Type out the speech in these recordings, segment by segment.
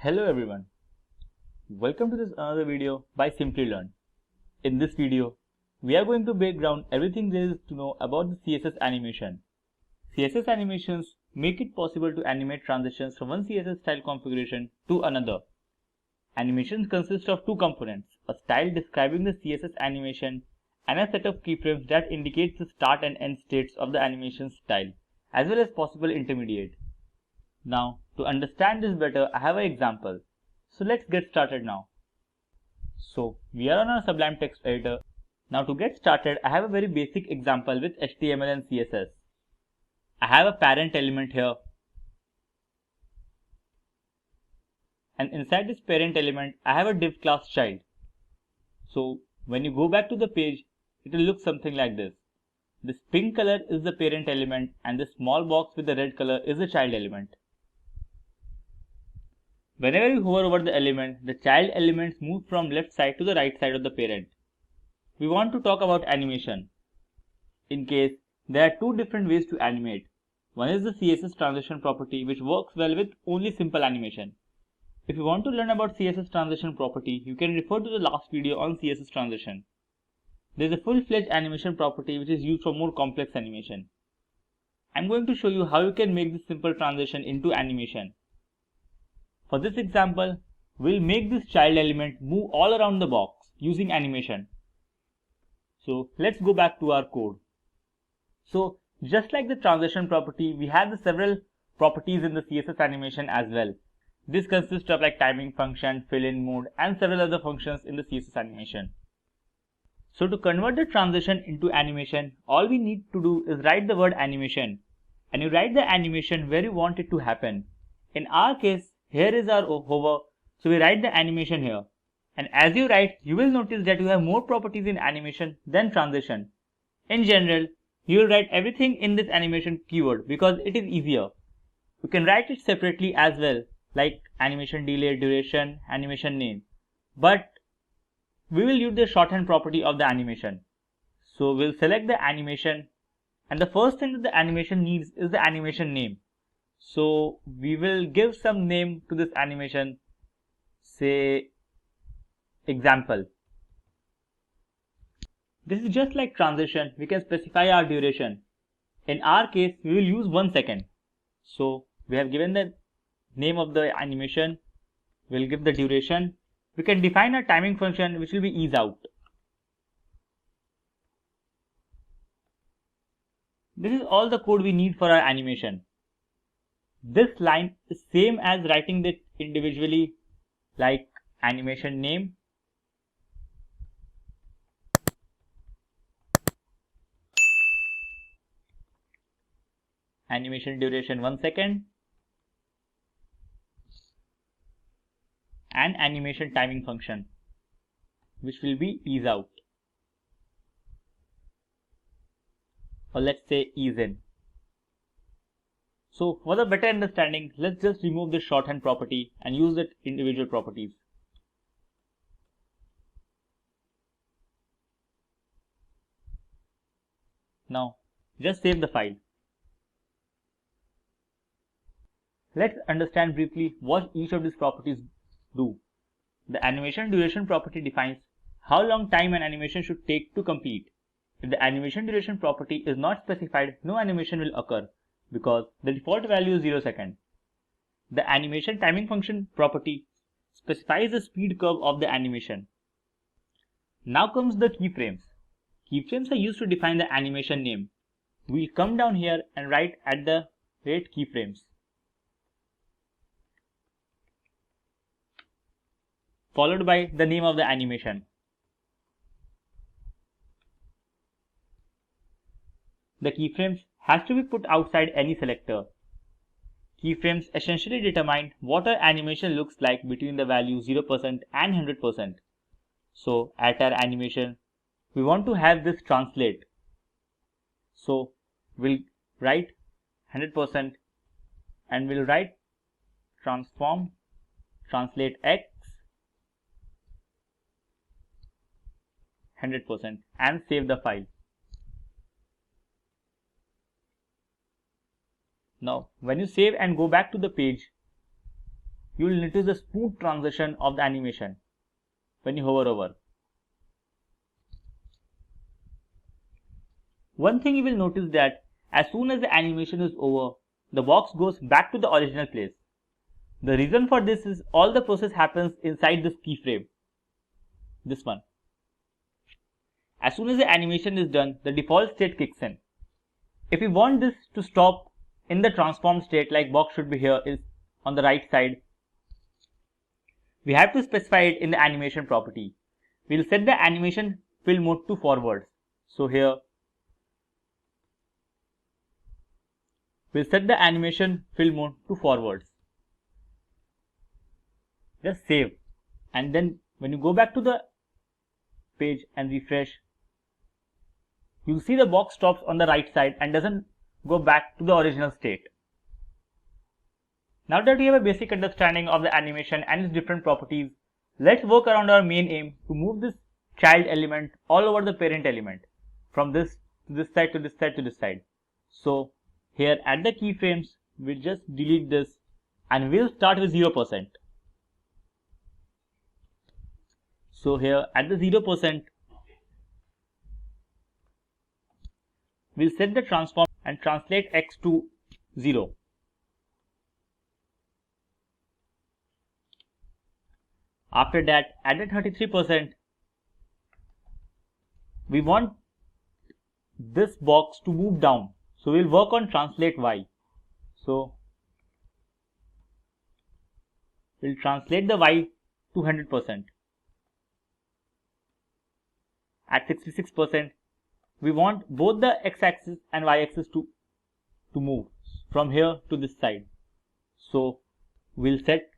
Hello everyone, welcome to this another video by Simplilearn. In this video, we are going to break down everything there is to know about the CSS animation. CSS animations make it possible to animate transitions from one CSS style configuration to another. Animations consist of two components, a style describing the CSS animation and a set of keyframes that indicates the start and end states of the animation style, as well as possible intermediate. Now, to understand this better, I have an example. So let's get started now. So we are on our Sublime Text Editor. Now to get started, I have a very basic example with HTML and CSS. I have a parent element here. And inside this parent element, I have a div class child. So when you go back to the page, it will look something like this. This pink color is the parent element and the small box with the red color is the child element. Whenever you hover over the element, the child elements move from left side to the right side of the parent. We want to talk about animation. In case, there are two different ways to animate. One is the CSS transition property, which works well with only simple animation. If you want to learn about CSS transition property, you can refer to the last video on CSS transition. There is a full-fledged animation property which is used for more complex animation. I am going to show you how you can make this simple transition into animation. For this example, we'll make this child element move all around the box using animation. So let's go back to our code. So just like the transition property, we have the several properties in the CSS animation as well. This consists of like timing function, fill-in mode and several other functions in the CSS animation. So to convert the transition into animation, all we need to do is write the word animation. And you write the animation where you want it to happen. In our case, here is our hover, so we write the animation here. And as you write, you will notice that you have more properties in animation than transition. In general, you will write everything in this animation keyword because it is easier. You can write it separately as well, like animation delay, duration, animation name. But we will use the shorthand property of the animation. So we'll select the animation, and the first thing that the animation needs is the animation name. So we will give some name to this animation, say example. This is just like transition, we can specify our duration. In our case, we will use 1 second. So we have given the name of the animation, we'll give the duration. We can define a timing function which will be ease out. This is all the code we need for our animation. This line is same as writing it individually, like animation name, animation duration 1 second, and animation timing function, which will be ease out, or let's say ease in. So for the better understanding, let's just remove this shorthand property and use the individual properties. Now just save the file. Let's understand briefly what each of these properties do. The animation duration property defines how long time an animation should take to complete. If the animation duration property is not specified, no animation will occur because the default value is 0 seconds. The animation timing function property specifies the speed curve of the animation. Now comes the keyframes. Keyframes are used to define the animation name. We'll come down here and write at the rate keyframes, followed by the name of the animation. The keyframes has to be put outside any selector. Keyframes essentially determine what our animation looks like between the value 0% and 100%. So at our animation, we want to have this translate. So we'll write 100% and we'll write transform translate x 100% and save the file. Now, when you save and go back to the page, you will notice the smooth transition of the animation when you hover over. One thing you will notice that as soon as the animation is over, the box goes back to the original place. The reason for this is all the process happens inside this keyframe, this one. As soon as the animation is done, the default state kicks in. If we want this to stop in the transformed state, like box should be here, is on the right side, we have to specify it in the animation property. We'll set the animation fill mode to forwards. So here, we'll set the animation fill mode to forwards. Just save, and then when you go back to the page and refresh, you'll see the box stops on the right side and doesn't go back to the original state. Now that we have a basic understanding of the animation and its different properties, let's work around our main aim to move this child element all over the parent element, from this to this side to this side to this side. So here at the keyframes, we'll just delete this and we'll start with 0%. So here at the 0%, we'll set the transform and translate x to 0. After that, at the 33%, we want this box to move down. So we'll work on translate y. So we'll translate the y to 100%. At 66%, we want both the x-axis and y-axis to move from here to this side. So we'll set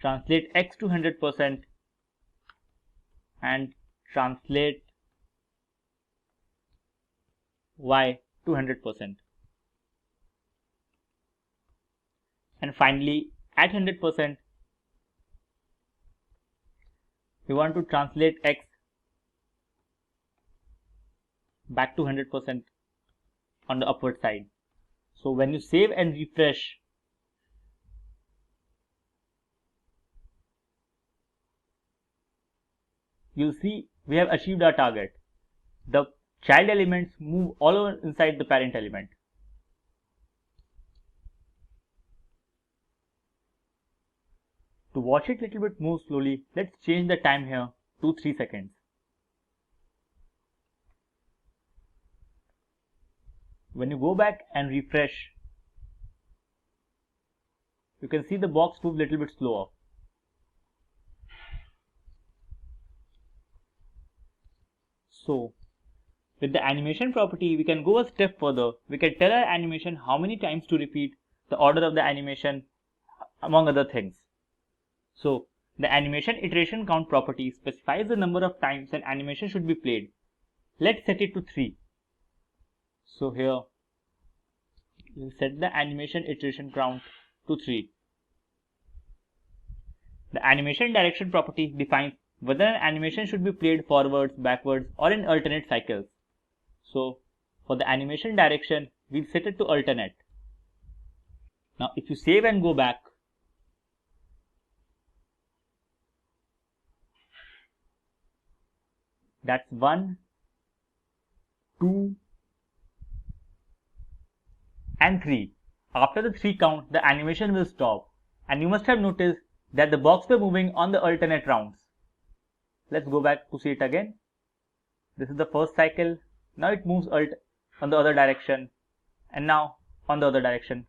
translate x to 100% and translate y to 100%. And finally, at 100%, we want to translate x back to 100% on the upward side. So when you save and refresh, you'll see we have achieved our target. The child elements move all over inside the parent element. To watch it a little bit more slowly, let's change the time here to 3 seconds. When you go back and refresh, you can see the box move a little bit slower. So, with the animation property, we can go a step further. We can tell our animation how many times to repeat, the order of the animation, among other things. So, the animation iteration count property specifies the number of times an animation should be played. Let's set it to 3. So here, we'll set the animation iteration count to 3. The animation direction property defines whether an animation should be played forwards, backwards, or in alternate cycles. So, for the animation direction, we'll set it to alternate. Now, if you save and go back, that's 1, 2, and 3. After the 3 count, the animation will stop. And you must have noticed that the box were moving on the alternate rounds. Let's go back to see it again. This is the first cycle. Now it moves on the other direction. And now on the other direction.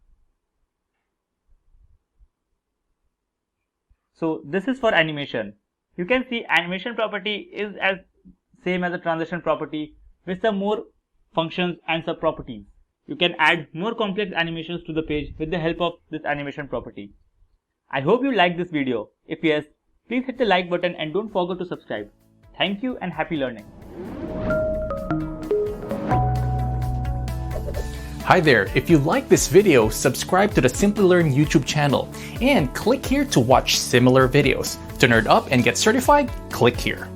So this is for animation. You can see animation property is as same as a transition property with some more functions and sub-properties. You can add more complex animations to the page with the help of this animation property. I hope you liked this video. If yes, please hit the like button and don't forget to subscribe. Thank you and happy learning. Hi there, if you like this video, subscribe to the Simplilearn YouTube channel and click here to watch similar videos. To nerd up and get certified, click here.